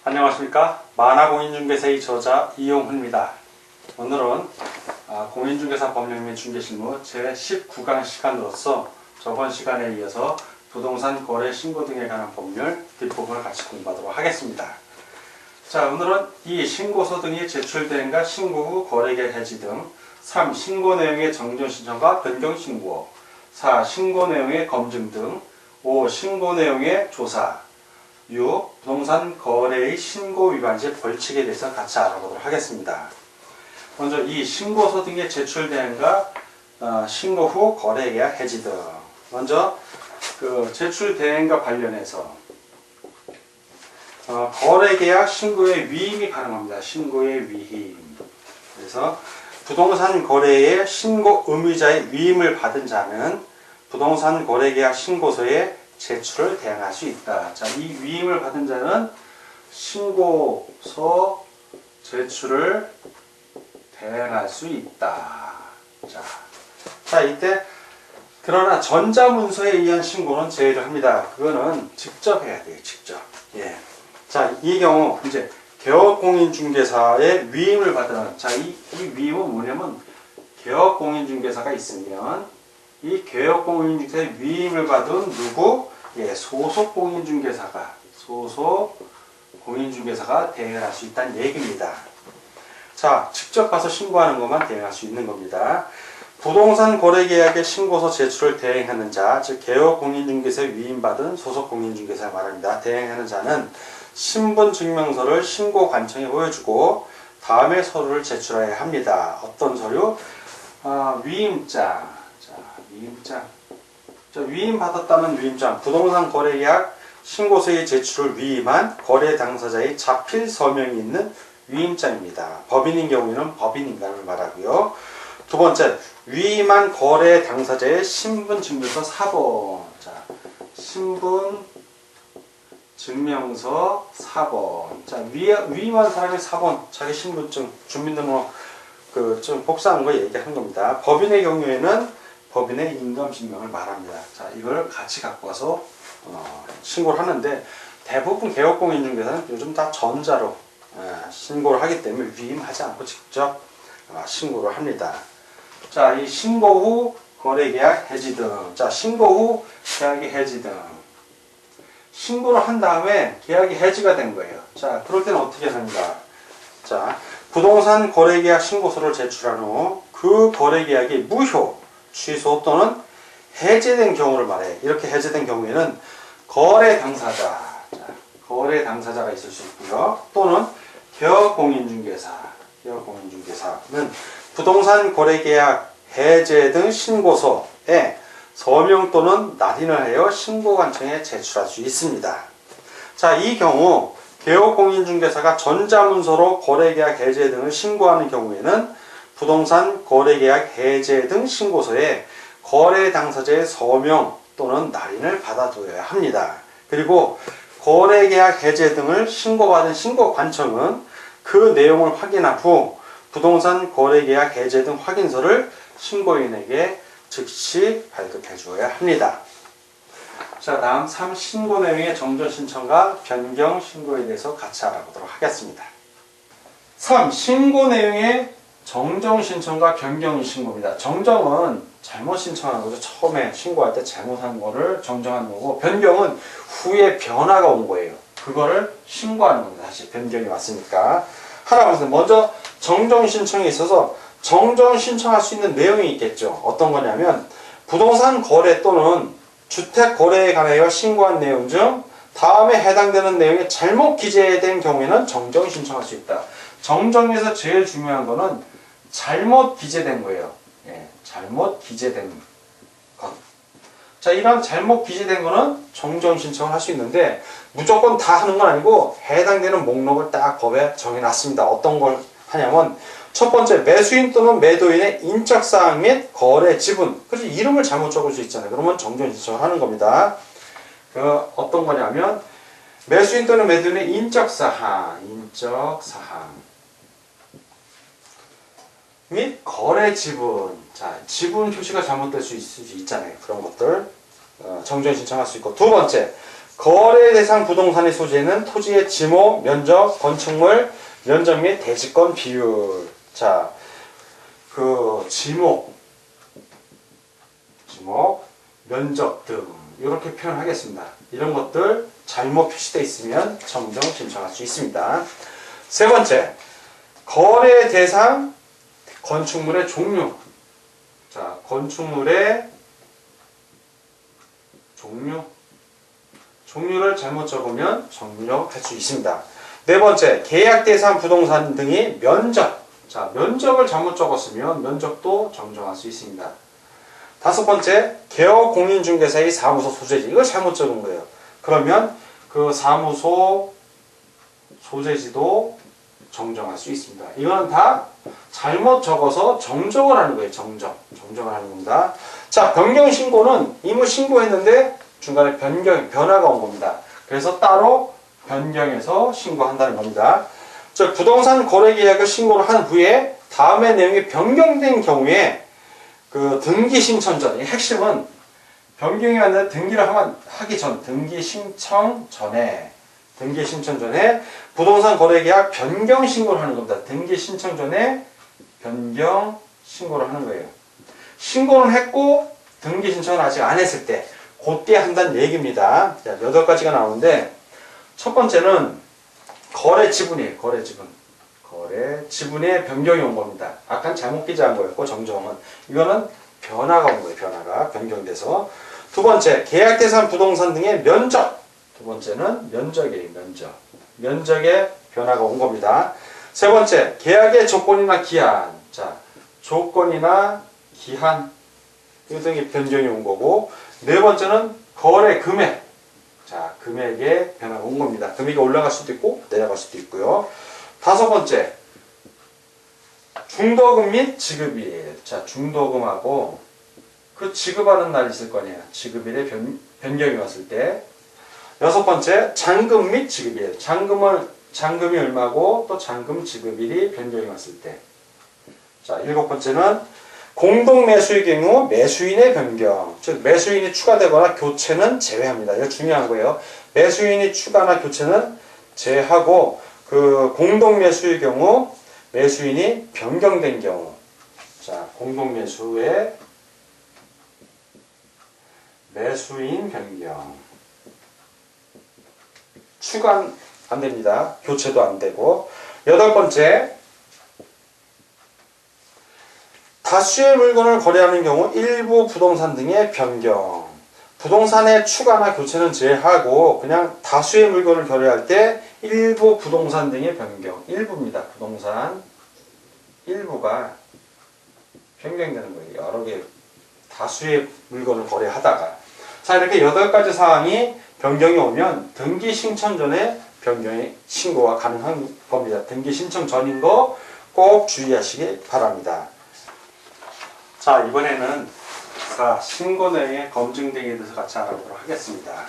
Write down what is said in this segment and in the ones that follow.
안녕하십니까. 만화공인중개사의 저자 이용훈입니다. 오늘은 공인중개사 법령 및 중개실무 제19강 시간으로서 저번 시간에 이어서 부동산 거래 신고 등에 관한 법률 뒷부분을 같이 공부하도록 하겠습니다. 자, 오늘은 이 신고서 등이 제출된과 신고 후 거래계약 해지 등 3. 신고 내용의 정정 신청과 변경 신고 4. 신고 내용의 검증 등 5. 신고 내용의 조사 6. 부동산 거래의 신고 위반 시 벌칙에 대해서 같이 알아보도록 하겠습니다. 먼저 이 신고서 등의 제출대행과 신고 후 거래계약 해지 등. 먼저 제출대행과 관련해서 거래계약 신고의 위임이 가능합니다. 신고의 위임. 그래서 부동산 거래의 신고 의무자의 위임을 받은 자는 부동산 거래계약 신고서에 제출을 대행할 수 있다. 자, 이 위임을 받은 자는 신고서 제출을 대행할 수 있다. 자, 이때 그러나 전자문서에 의한 신고는 제외를 합니다. 그거는 직접 해야 돼요. 직접. 예. 자, 이 경우 이제 개업공인중개사의 위임을 받은 이 위임은 뭐냐면 개업공인중개사가 있으면 이 개업공인중개사의 위임을 받은 누구? 예, 소속공인중개사가 대행할 수 있다는 얘기입니다. 자, 직접 가서 신고하는 것만 대행할 수 있는 겁니다. 부동산 거래계약의 신고서 제출을 대행하는 자, 즉 개업공인중개사에 위임받은 소속공인중개사를 말합니다. 대행하는 자는 신분증명서를 신고관청에 보여주고 다음에 서류를 제출해야 합니다. 어떤 서류? 위임장. 위임받았다는 위임장, 부동산 거래계약 신고서의 제출을 위임한 거래 당사자의 자필 서명이 있는 위임장입니다. 법인인 경우에는 법인인감을 말하고요. 두 번째, 위임한 거래 당사자의 신분증명서 사본. 자, 신분증명서 사본. 자, 위임한 사람의 사본, 자기 신분증, 주민등록 좀 복사한 거 얘기하는 겁니다. 법인의 경우에는 법인의 인감증명을 말합니다. 자, 이걸 같이 갖고 와서 신고를 하는데 대부분 개업공인중개사는 요즘 다 전자로 신고를 하기 때문에 위임하지 않고 직접 신고를 합니다. 자, 이 신고 후 거래계약 해지 등. 자, 신고 후 계약이 해지 등. 신고를 한 다음에 계약이 해지가 된 거예요. 자, 그럴 때는 어떻게 합니까? 자, 부동산 거래계약 신고서를 제출한 후 그 거래계약이 무효, 취소 또는 해제된 경우를 말해. 이렇게 해제된 경우에는 거래 당사자가 있을 수 있고요. 또는 개업공인중개사는 부동산 거래계약 해제 등 신고서에 서명 또는 낙인을 하여 신고관청에 제출할 수 있습니다. 자, 이 경우 개업공인중개사가 전자문서로 거래계약 해제 등을 신고하는 경우에는 부동산 거래계약 해제 등 신고서에 거래 당사자의 서명 또는 낙인을 받아둬야 합니다. 그리고 거래계약 해제 등을 신고받은 신고관청은 그 내용을 확인한 후 부동산 거래계약 해제 등 확인서를 신고인에게 즉시 발급해 주어야 합니다. 자, 다음 3. 신고 내용의 정정 신청과 변경 신고에 대해서 같이 알아보도록 하겠습니다. 3. 신고 내용의 정정 신청과 변경 신고입니다. 정정은 잘못 신청한 거죠. 처음에 신고할 때 잘못한 거를 정정하는 거고, 변경은 후에 변화가 온 거예요. 그거를 신고하는 겁니다. 다시 변경이 왔으니까. 하나 먼저 정정 신청에 있어서 정정 신청할 수 있는 내용이 있겠죠. 어떤 거냐면 부동산 거래 또는 주택 거래에 관하여 신고한 내용 중 다음에 해당되는 내용이 잘못 기재된 경우에는 정정 신청할 수 있다. 정정에서 제일 중요한 거는 잘못 기재된 거예요. 예, 잘못 기재된 것. 자, 이런 잘못 기재된 거는 정정 신청을 할 수 있는데 무조건 다 하는 건 아니고 해당되는 목록을 딱 법에 정해놨습니다. 어떤 걸 하냐면 첫 번째, 매수인 또는 매도인의 인적사항 및 거래 지분. 그래서 이름을 잘못 적을 수 있잖아요. 그러면 정정 신청을 하는 겁니다. 어떤 거냐면 매수인 또는 매도인의 인적사항 및 거래 지분. 자, 지분 표시가 잘못될 수 있잖아요. 그런 것들 정정 신청할 수 있고, 두 번째, 거래 대상 부동산의 소재는 토지의 지모, 면적, 건축물, 면적 및 대지권 비율. 자, 그 지목, 면적 등 이렇게 표현하겠습니다. 이런 것들 잘못 표시되어 있으면 정정 신청할 수 있습니다. 세 번째, 거래 대상 건축물의 종류. 자, 건축물의 종류를 잘못 적으면 정정할 수 있습니다. 네 번째, 계약 대상 부동산 등의 면적. 자, 면적을 잘못 적었으면 면적도 정정할 수 있습니다. 다섯 번째, 개업 공인중개사의 사무소 소재지. 이걸 잘못 적은 거예요. 그러면 그 사무소 소재지도 정정할 수 있습니다. 이거는 다 잘못 적어서 정정을 하는 거예요. 정정을 하는 겁니다. 자, 변경 신고는 이미 신고했는데 중간에 변화가 온 겁니다. 그래서 따로 변경해서 신고한다는 겁니다. 즉, 부동산 거래 계약을 신고를 한 후에 다음의 내용이 변경된 경우에 그 등기 신청 전, 이 핵심은 변경이 아니라 등기를 하기 전, 등기 신청 전에 부동산 거래 계약 변경 신고를 하는 겁니다. 등기 신청 전에 변경 신고를 하는 거예요. 신고는 했고 등기 신청을 아직 안 했을 때 그때 한다는 얘기입니다. 자, 8가지가 나오는데 첫 번째는 거래 지분이에요. 거래 지분의 변경이 온 겁니다. 아까 잘못 기재한 거였고 정정은 이거는 변화가 온 거예요. 변화가 변경돼서. 두 번째, 계약 대상 부동산 등의 면적. 두 번째는 면적이에요. 면적에 변화가 온 겁니다. 세 번째, 계약의 조건이나 기한. 자, 조건이나 기한 이 등의 변경이 온 거고, 네 번째는 거래 금액. 자, 금액에 변화가 온 겁니다. 금액이 올라갈 수도 있고 내려갈 수도 있고요. 다섯 번째, 중도금 및 지급일. 자, 중도금하고 그 지급하는 날이 있을 거 아니에요. 지급일에 변경이 왔을 때. 여섯 번째, 잔금 및 지급일. 잔금이 얼마고 또 잔금 지급일이 변경이 왔을 때. 자, 일곱 번째는 공동 매수의 경우 매수인의 변경. 즉, 매수인이 추가되거나 교체는 제외합니다. 이거 중요한 거예요. 매수인이 추가나 교체는 제외하고 그 공동 매수의 경우 매수인이 변경된 경우. 자, 공동 매수의 매수인 변경. 추가는 안 됩니다. 교체도 안 되고. 여덟 번째, 다수의 물건을 거래하는 경우 일부 부동산 등의 변경. 부동산의 추가나 교체는 제외하고 그냥 다수의 물건을 거래할 때 일부 부동산 등의 변경. 일부입니다. 부동산 일부가 변경되는 거예요. 여러 개 다수의 물건을 거래하다가. 자, 이렇게 8가지 사항이 변경이 오면 등기 신청 전에 변경의 신고가 가능한 겁니다. 등기 신청 전인 거 꼭 주의하시기 바랍니다. 자, 이번에는 신고 내용의 검증 등에 대해서 같이 알아보도록 하겠습니다.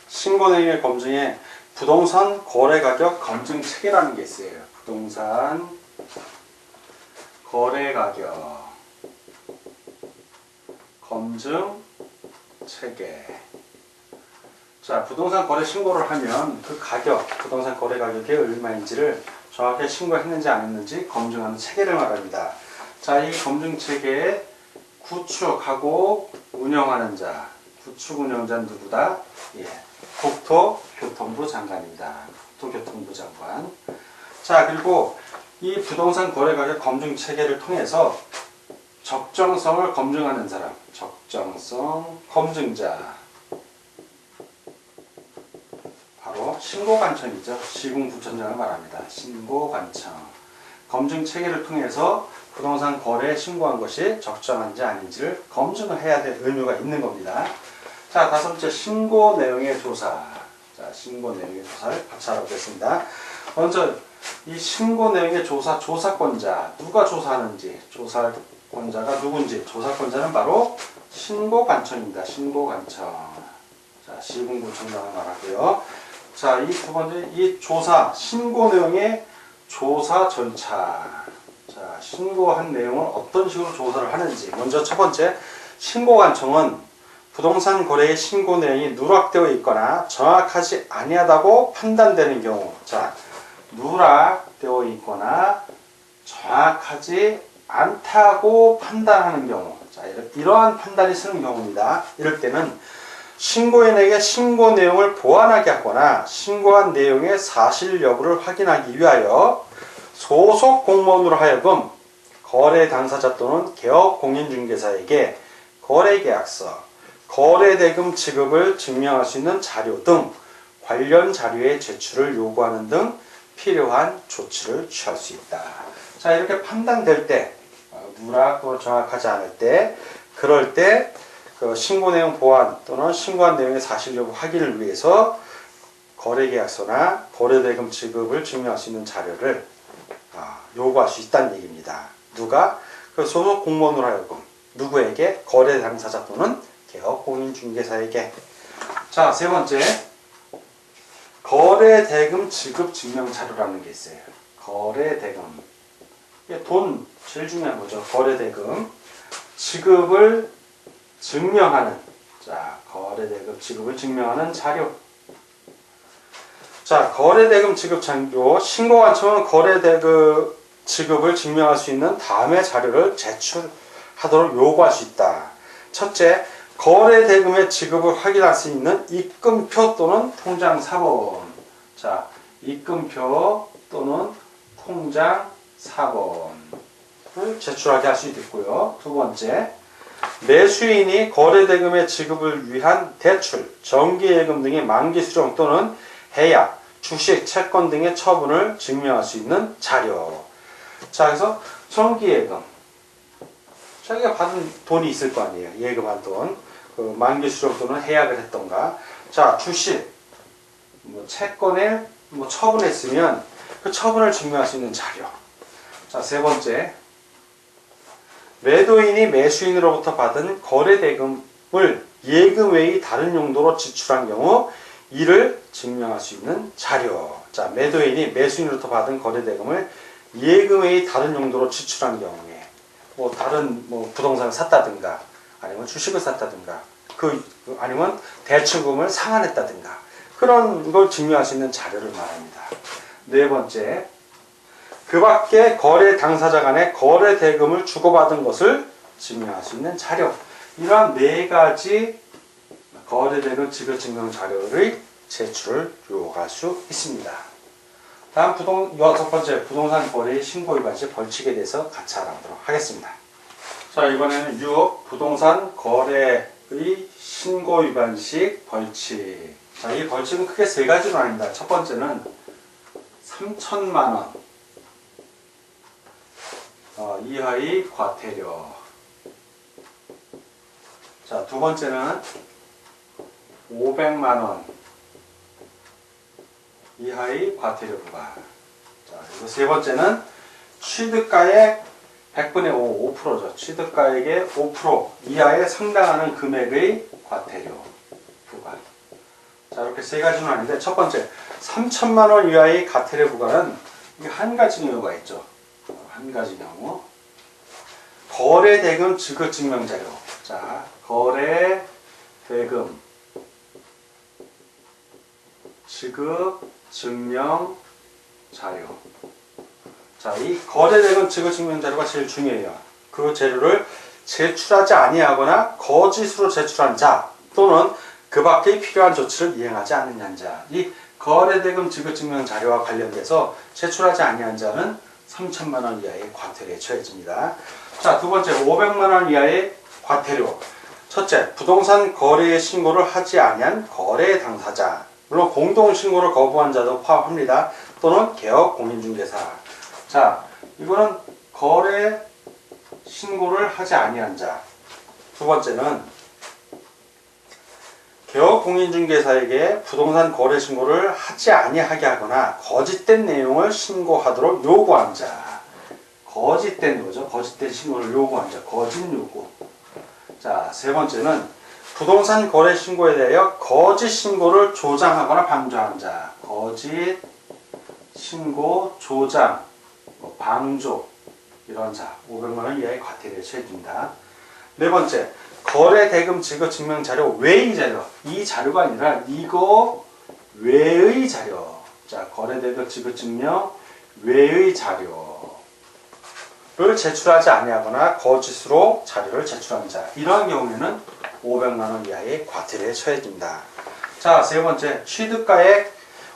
신고 내용의 검증에 부동산 거래 가격 검증 체계라는 게 있어요. 부동산 거래 가격 검증 체계. 자, 부동산 거래 신고를 하면 그 가격, 부동산 거래 가격이 얼마인지를 정확하게 신고했는지 안 했는지 검증하는 체계를 말합니다. 자, 이 검증 체계에 구축하고 운영하는 자, 구축 운영자는 누구다? 예, 국토교통부 장관입니다. 국토교통부 장관. 자, 그리고 이 부동산 거래 가격 검증 체계를 통해서 적정성을 검증하는 사람, 적정성 검증자. 바로 신고관청이죠. 시군구청장을 말합니다. 신고관청. 검증 체계를 통해서 부동산 거래에 신고한 것이 적정한지 아닌지를 검증을 해야 될 의무가 있는 겁니다. 자, 다섯 번째, 신고 내용의 조사. 자, 신고 내용의 조사를 같이 알아보겠습니다. 먼저 이 신고 내용의 조사, 조사권자, 누가 조사하는지, 조사권자가 누군지, 조사권자는 바로 신고관청입니다. 신고관청. 자, 시군구청장을 말하고요. 자, 이 두 번째, 이 조사, 신고 내용의 조사 절차. 자, 신고한 내용을 어떤 식으로 조사를 하는지. 먼저 첫 번째, 신고관청은 부동산 거래의 신고 내용이 누락되어 있거나 정확하지 아니하다고 판단되는 경우, 자, 누락되어 있거나 정확하지 않다고 판단하는 경우, 자, 이러한 판단이 쓰는 경우입니다. 이럴 때는 신고인에게 신고 내용을 보완하게 하거나 신고한 내용의 사실 여부를 확인하기 위하여 소속 공무원으로 하여금 거래 당사자 또는 개업 공인중개사에게 거래계약서, 거래대금 지급을 증명할 수 있는 자료 등 관련 자료의 제출을 요구하는 등 필요한 조치를 취할 수 있다. 자, 이렇게 판단될 때, 누락 또는 정확하지 않을 때, 그럴 때 그 신고 내용 보완 또는 신고한 내용의 사실 여부 확인을 위해서 거래계약서나 거래대금 지급을 증명할 수 있는 자료를 요구할 수 있다는 얘기입니다. 누가? 그 소속 공무원으로 하여금 누구에게? 거래 당사자 또는 개업 공인중개사에게. 자, 세 번째, 거래대금 지급 증명 자료라는 게 있어요. 거래대금, 돈 제일 중요한 거죠. 거래대금 지급을 증명하는, 자, 거래대금 지급을 증명하는 자료. 자, 거래대금 지급 자료, 신고관청은 거래대금 지급을 증명할 수 있는 다음의 자료를 제출하도록 요구할 수 있다. 첫째, 거래대금의 지급을 확인할 수 있는 입금표 또는 통장 사본. 자, 입금표 또는 통장 사본을 제출하게 할 수 있겠고요. 두 번째, 매수인이 거래대금의 지급을 위한 대출, 정기예금 등의 만기 수령 또는 해약, 주식, 채권 등의 처분을 증명할 수 있는 자료. 자, 그래서 정기예금, 자기가 받은 돈이 있을 거 아니에요. 예금한 돈, 그 만기 수령 또는 해약을 했던가. 자, 주식, 채권을 처분했으면 그 처분을 증명할 수 있는 자료. 자, 세 번째, 매도인이 매수인으로부터 받은 거래대금을 예금 외의 다른 용도로 지출한 경우 이를 증명할 수 있는 자료. 자, 매도인이 매수인으로부터 받은 거래대금을 예금 외의 다른 용도로 지출한 경우에 다른 부동산을 샀다든가 아니면 주식을 샀다든가 아니면 대출금을 상환했다든가 그런 걸 증명할 수 있는 자료를 말합니다. 네 번째, 그 밖에 거래 당사자 간에 거래 대금을 주고받은 것을 증명할 수 있는 자료. 이러한 네 가지 거래 대금 지급 증명 자료의 제출을 요구할 수 있습니다. 다음 여섯 번째, 부동산 거래의 신고 위반 시 벌칙에 대해서 같이 알아보도록 하겠습니다. 자, 이번에는 6. 부동산 거래의 신고 위반 시 벌칙. 자, 이 벌칙은 크게 세 가지로 나뉩니다. 첫 번째는 3,000만 원 이하의 과태료. 자, 두 번째는 500만 원 이하의 과태료 부과. 자, 그리고 세 번째는 취득가액 100분의 5, 5%죠. 취득가액의 5% 이하에 상당하는 금액의 과태료 부과. 자, 이렇게 세 가지는 아닌데, 첫 번째, 3,000만 원 이하의 과태료 부과는 이게 한 가지 경우가 있죠. 한 가지 경우. 거래대금 지급 증명 자료. 자, 거래대금 지급 증명 자료. 자, 이 거래대금 지급 증명 자료가 제일 중요해요. 그 자료를 제출하지 아니하거나 거짓으로 제출한 자 또는 그 밖의 필요한 조치를 이행하지 않는 자. 이 거래대금 지급 증명 자료와 관련돼서 제출하지 아니한 자는 3,000만 원 이하의 과태료에 처해집니다. 자, 두 번째, 500만 원 이하의 과태료. 첫째, 부동산 거래의 신고를 하지 아니한 거래 당사자. 물론 공동신고를 거부한 자도 포함합니다. 또는 개업 공인중개사. 자, 이거는 거래 신고를 하지 아니한 자. 두 번째는 개업 공인중개사에게 부동산 거래 신고를 하지 아니하게 하거나 거짓된 내용을 신고하도록 요구한 자. 거짓된 거죠. 거짓된 신고를 요구한 자. 거짓 요구. 자, 세 번째는 부동산 거래 신고에 대하여 거짓 신고를 조장하거나 방조한 자. 거짓 신고 조장, 방조 이런 자. 500만 원 이하의 과태료에 처해집니다. 네 번째, 거래 대금 지급 증명 자료 외의 자료. 이 자료가 아니라 이거 외의 자료. 자, 거래 대금 지급 증명 외의 자료를 제출하지 아니하거나 거짓으로 자료를 제출한 자. 이러한 경우에는 500만 원 이하의 과태료에 처해집니다. 자, 세 번째, 취득가액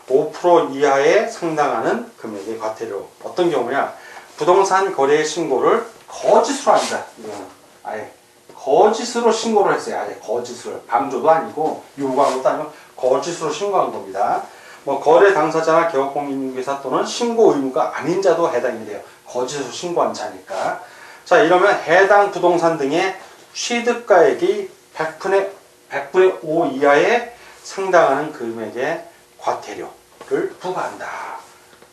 5% 이하에 상당하는 금액의 과태료. 어떤 경우냐? 부동산 거래 신고를 거짓으로 한다. 이거는 아예 거짓으로 신고를 했어요. 아예 거짓으로. 방조도 아니고 요구한 것도 아니고 거짓으로 신고한 겁니다. 뭐 거래 당사자나 개업공인중개사 또는 신고 의무가 아닌 자도 해당이 돼요. 거짓으로 신고한 자니까. 자, 이러면 해당 부동산 등의 취득가액이 100분의 5 이하에 상당하는 금액의 과태료를 부과한다.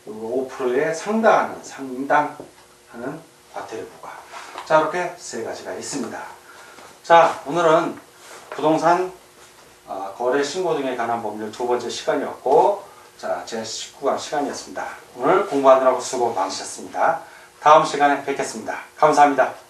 5%에 상당하는 과태료 부과. 자, 이렇게 세 가지가 있습니다. 자, 오늘은 부동산 거래 신고 등에 관한 법률 두 번째 시간이었고, 자, 제 19강 시간이었습니다. 오늘 공부하느라고 수고 많으셨습니다. 다음 시간에 뵙겠습니다. 감사합니다.